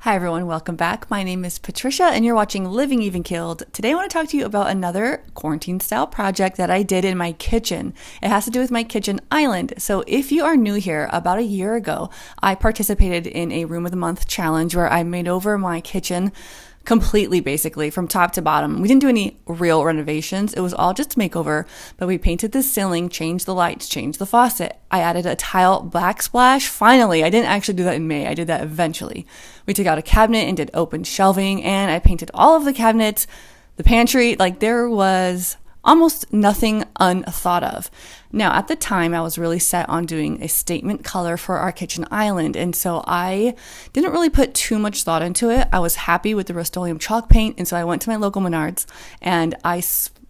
Hi everyone, welcome back. My name is Patricia and you're watching Living Even Keeled. Today I want to talk to you about another quarantine style project that I did in my kitchen. It has to do with my kitchen island. So if you are new here, about a year ago, I participated in a room of the month challenge where I made over my kitchen completely, basically from top to bottom. We didn't do any real renovations. It was all just makeover, but we painted the ceiling, changed the lights, changed the faucet. I added a tile backsplash. Finally, I didn't actually do that in May. I did that eventually. We took out a cabinet and did open shelving, and I painted all of the cabinets, the pantry. Like, there was almost nothing unthought of. Now, at the time, I was really set on doing a statement color for our kitchen island, and so I didn't really put too much thought into it. I was happy with the Rust-Oleum chalk paint, and so I went to my local Menards, and I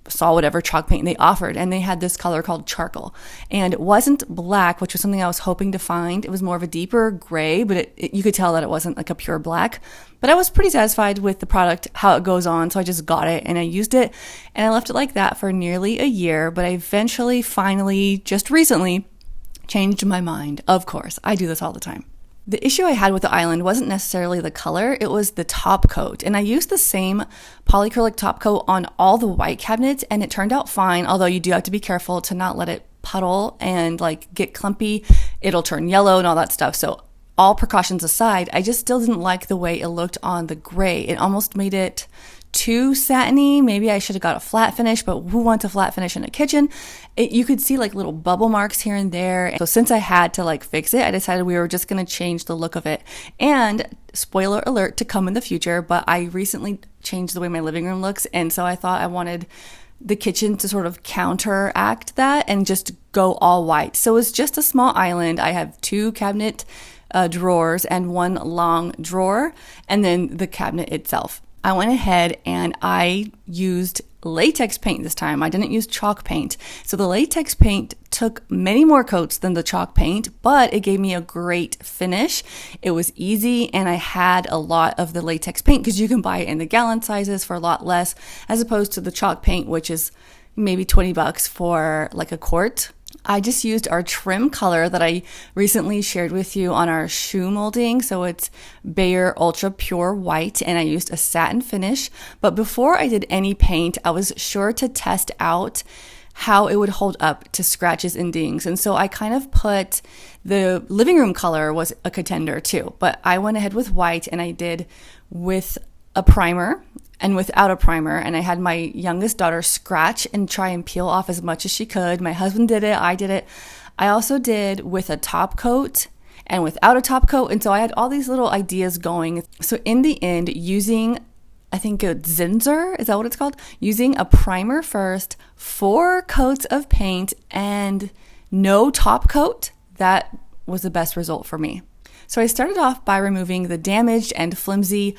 saw whatever chalk paint they offered, and they had this color called charcoal, and it wasn't black, which was something I was hoping to find. It was more of a deeper gray, but you could tell that it wasn't like a pure black. But I was pretty satisfied with the product, how it goes on, so I just got it and I used it, and I left it like that for nearly a year. But I eventually, finally, just recently, changed my mind. Of course, I do this all the time. The issue I had with the island wasn't necessarily the color, it was the top coat. And I used the same polyacrylic top coat on all the white cabinets, and it turned out fine, although you do have to be careful to not let it puddle and like get clumpy. It'll turn yellow and all that stuff. So all precautions aside, I just still didn't like the way it looked on the gray. It almost made it too satiny. Maybe I should have got a flat finish, but who wants a flat finish in a kitchen? You could see like little bubble marks here and there. So since I had to like fix it, I decided we were just going to change the look of it. And spoiler alert to come in the future, but I recently changed the way my living room looks. And so I thought I wanted the kitchen to sort of counteract that and just go all white. So it's just a small island. I have two cabinet drawers and one long drawer, and then the cabinet itself. I went ahead and I used latex paint this time. I didn't use chalk paint. So the latex paint took many more coats than the chalk paint, but it gave me a great finish. It was easy, and I had a lot of the latex paint because you can buy it in the gallon sizes for a lot less, as opposed to the chalk paint, which is maybe $20 for like a quart. I just used our trim color that I recently shared with you on our shoe molding. So it's Bayer Ultra Pure White, and I used a satin finish. But before I did any paint, I was sure to test out how it would hold up to scratches and dings. And so I kind of put the living room color was a contender too, but I went ahead with white, and I did with a primer and without a primer. And I had my youngest daughter scratch and try and peel off as much as she could. My husband did it. I did it. I also did with a top coat and without a top coat. And so I had all these little ideas going. So in the end, using, I think it's Zinsser, is that what it's called? Using a primer first, 4 coats of paint, and no top coat, that was the best result for me. So I started off by removing the damaged and flimsy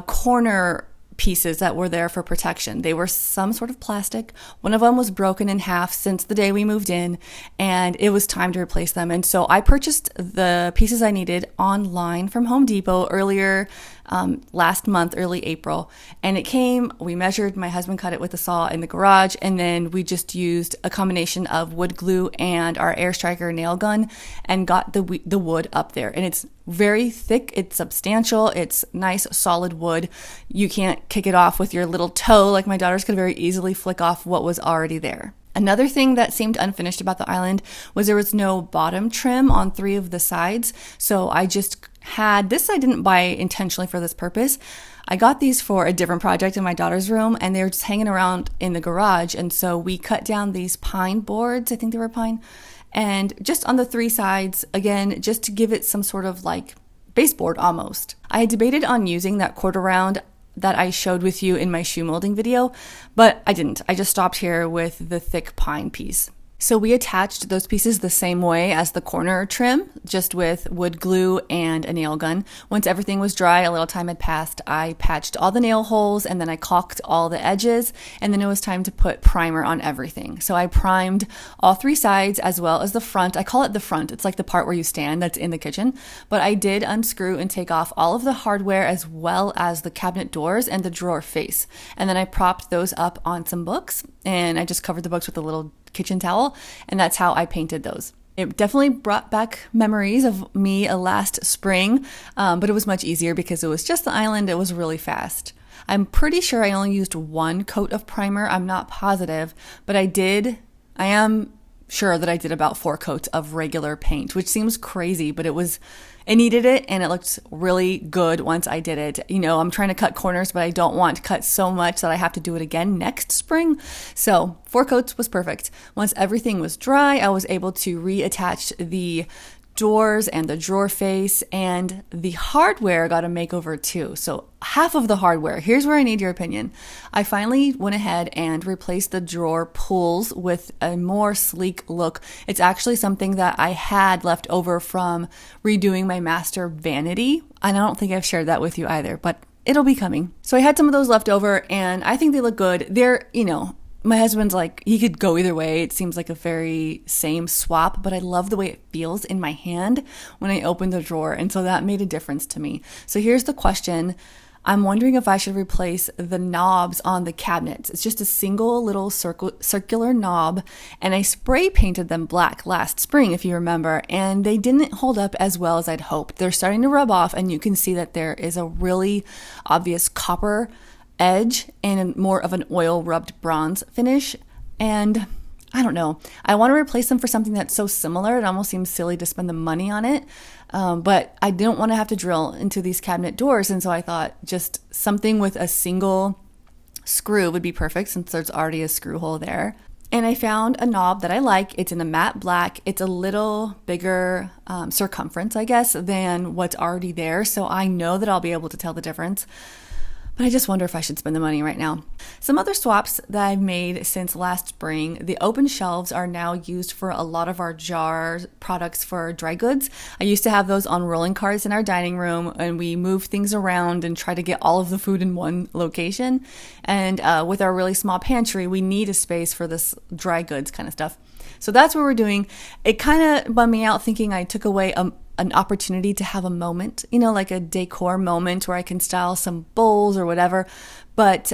corner pieces that were there for protection. They were some sort of plastic. One of them was broken in half since the day we moved in, and it was time to replace them. And so I purchased the pieces I needed online from Home Depot earlier last month, early April. And it came, we measured, my husband cut it with a saw in the garage, and then we just used a combination of wood glue and our air striker nail gun and got the wood up there. And it's very thick, it's substantial, it's nice solid wood. You can't kick it off with your little toe. Like, my daughters could very easily flick off what was already there. Another thing that seemed unfinished about the island was there was no bottom trim on 3 of the sides. So I just had this. I didn't buy intentionally for this purpose. I got these for a different project in my daughter's room, and they were just hanging around in the garage. And so we cut down these pine boards. I think they were pine. And just on the 3 sides, again, just to give it some sort of like baseboard almost. I had debated on using that quarter round that I showed with you in my shoe molding video, but I didn't. I just stopped here with the thick pine piece. So we attached those pieces the same way as the corner trim, just with wood glue and a nail gun. Once everything was dry, a little time had passed, I patched all the nail holes, and then I caulked all the edges, and then it was time to put primer on everything. So I primed all 3 sides as well as the front. I call it the front. It's like the part where you stand that's in the kitchen. But I did unscrew and take off all of the hardware as well as the cabinet doors and the drawer face. And then I propped those up on some books, and I just covered the books with a little kitchen towel, and that's how I painted those. It definitely brought back memories of me last spring, but it was much easier because it was just the island. It was really fast. I'm pretty sure I only used one coat of primer. I'm not positive, but I am sure that I did about 4 coats of regular paint, which seems crazy, but it needed it, and it looked really good once I did it. You know, I'm trying to cut corners, but I don't want to cut so much that I have to do it again next spring. So 4 coats was perfect. Once everything was dry, I was able to reattach the doors and the drawer face, and the hardware got a makeover too. So half of the hardware, here's where I need your opinion. I finally went ahead and replaced the drawer pulls with a more sleek look. It's actually something that I had left over from redoing my master vanity. And I don't think I've shared that with you either, but it'll be coming. So I had some of those left over, and I think they look good. They're, my husband's like, he could go either way. It seems like a very same swap, but I love the way it feels in my hand when I open the drawer. And so that made a difference to me. So here's the question. I'm wondering if I should replace the knobs on the cabinets. It's just a single little circular knob, and I spray painted them black last spring, if you remember, and they didn't hold up as well as I'd hoped. They're starting to rub off, and you can see that there is a really obvious copper edge and more of an oil rubbed bronze finish. And I don't know, I want to replace them for something that's so similar. It almost seems silly to spend the money on it. But I don't want to have to drill into these cabinet doors. And so I thought just something with a single screw would be perfect, since there's already a screw hole there. And I found a knob that I like. It's in a matte black. It's a little bigger circumference, I guess, than what's already there. So I know that I'll be able to tell the difference. But I just wonder if I should spend the money right now. Some other swaps that I've made since last spring, the open shelves are now used for a lot of our jar products for dry goods. I used to have those on rolling carts in our dining room, and we move things around and try to get all of the food in one location. And with our really small pantry, we need a space for this dry goods kind of stuff. So that's what we're doing. It kind of bummed me out thinking I took away an opportunity to have a moment, like a decor moment where I can style some bowls or whatever. But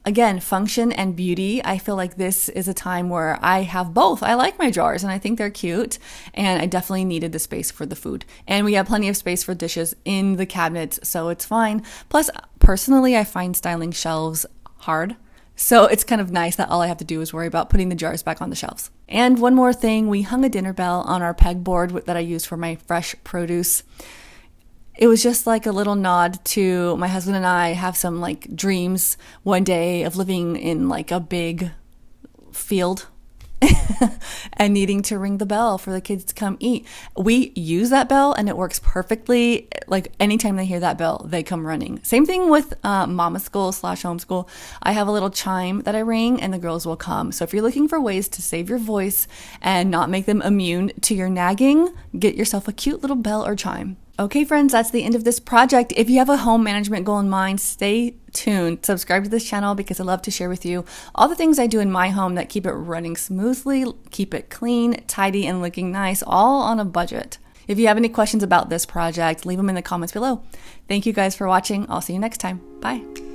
again, function and beauty, I feel like this is a time where I have both. I like my jars and I think they're cute, and I definitely needed the space for the food. And we have plenty of space for dishes in the cabinets, so it's fine. Plus, personally, I find styling shelves hard. So it's kind of nice that all I have to do is worry about putting the jars back on the shelves. And one more thing, we hung a dinner bell on our pegboard that I use for my fresh produce. It was just like a little nod to my husband and I have some like dreams one day of living in like a big field and needing to ring the bell for the kids to come eat. We use that bell and it works perfectly. Like anytime they hear that bell, they come running. Same thing with mama school / homeschool. I have a little chime that I ring and the girls will come. So if you're looking for ways to save your voice and not make them immune to your nagging, get yourself a cute little bell or chime. Okay, friends, that's the end of this project. If you have a home management goal in mind, stay tuned. Subscribe to this channel because I love to share with you all the things I do in my home that keep it running smoothly, keep it clean, tidy, and looking nice, all on a budget. If you have any questions about this project, leave them in the comments below. Thank you guys for watching. I'll see you next time. Bye.